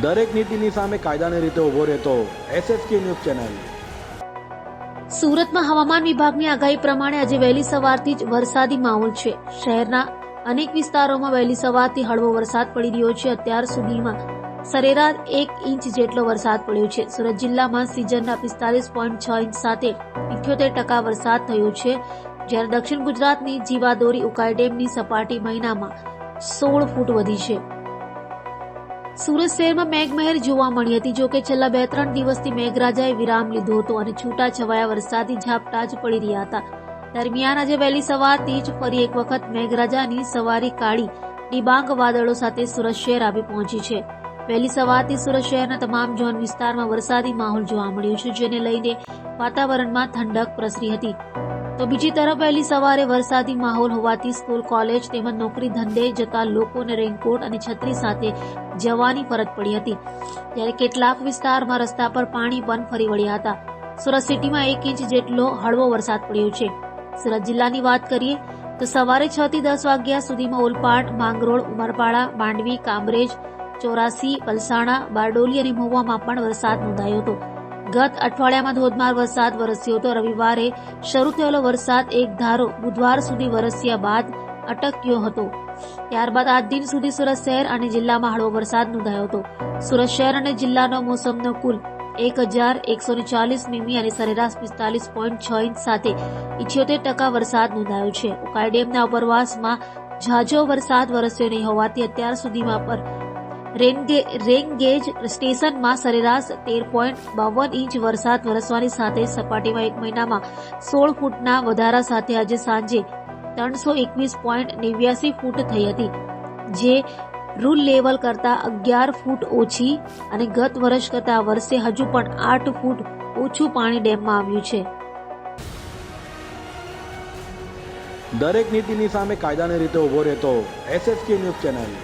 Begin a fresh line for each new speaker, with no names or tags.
દરેક નીતિની સામે કાયદાની રીતે ઉભો રહેતો SSK ન્યૂઝ ચેનલ।
સુરતમાં હવામાન વિભાગની આગાહી પ્રમાણે આજે વહેલી સવારથી જ વરસાદી માહોલ છે। શહેરના અનેક વિસ્તારોમાં વહેલી સવારથી હળવો વરસાદ પડી રહ્યો છે। અત્યાર સુધીમાં સરેરાશ 1 ઇંચ જેટલો વરસાદ પડ્યો છે। સુરત જિલ્લામાં સિઝનના 45.6 ઇંચ સાથે 78% વરસાદ થયો છે, જ્યારે દક્ષિણ ગુજરાતની જીવાદોરી ઉકાઈ ડેમની સપાટી મહિનામાં 16 ફૂટ વધી છે। સુરત શહેરમાં મેઘમહેર જોવા મળી હતી, જોકે છેલ્લા 2-3 દિવસથી મેઘરાજાએ વિરામ લીધો હતો અને છૂટાછવાયા વરસાદી ઝાપટા જ પડી રહ્યા હતા। દરમિયાન આજે વહેલી સવારથી જ ફરી એક વખત મેઘરાજાની સવારી કાળી ડિબાંગ વાદળો સાથે સુરત શહેર આવી પહોંચી છે। વહેલી સવારથી સુરત શહેરના તમામ ઝોન વિસ્તારમાં વરસાદી માહોલ જોવા મળ્યો છે, જેને લઈને વાતાવરણમાં ઠંડક પ્રસરી હતી। તો બીજી તરફ વહેલી સવારે વરસાદી માહોલ હોવાથી સ્કૂલ, કોલેજ તેમજ નોકરી ધંધે જતા લોકોને રેઇનકોટ અને છત્રી સાથે જવાની ફરજ પડી હતી, જ્યારે કેટલાક વિસ્તારમાં રસ્તા પર પાણી પણ ફરી વળ્યા હતા। સુરત સિટીમાં 1 ઇંચ જેટલો હળવો વરસાદ પડ્યો છે। સુરત જિલ્લાની વાત કરીએ તો સવારે 6 થી 10 વાગ્યા સુધીમાં ઓલપાડ, માંગરોળ, ઉમરપાડા, માંડવી, કામરેજ, ચોરાસી, પલસાણા, બારડોલી અને મહુવામાં પણ વરસાદ નોંધાયો હતો। ગત અઠવાડિયામાં ધોધમાર વરસાદ વરસ્યો હતો। રવિવારે શરૂ થયેલો વરસાદ એક ધારો બુધવાર સુધી વરસ્યા બાદ અટક્યો હતો। ત્યારબાદ આજ દિન સુધી સુરત શહેર અને જિલ્લામાં હળવો વરસાદ નોંધાયો હતો। સુરત શહેર અને જિલ્લાનો મોસમનો કુલ 1140 મીમી અને સરેરાશ 45.6 ઇંચ સાથે 78% વરસાદ નોંધાયો છે। ઉકાઈ ડેમના ઉપરવાસમાં ઝાઝો વરસાદ વરસ્યો નહીં હોવાથી અત્યાર સુધીમાં પર રેનગેજ સ્ટેશનમાં સરેરાશ 13.52 ઇંચ વરસાદ વરસવાની સાથે સપાટીમાં એક મહિનામાં 16 ફૂટના વધારા સાથે આજે સાંજે 321.89 ફૂટ થઈ હતી, જે રૂલ લેવલ કરતા 11 ફૂટ ઓછી અને ગત વર્ષ કરતા વર્ષે હજુ પણ 8 ફૂટ ઓછું પાણી ડેમમાં આવ્યું છે।
દરેક નીતિની સામે કાયદાની રીતે ઉભો રહેતો SSK ન્યૂઝ ચેનલ।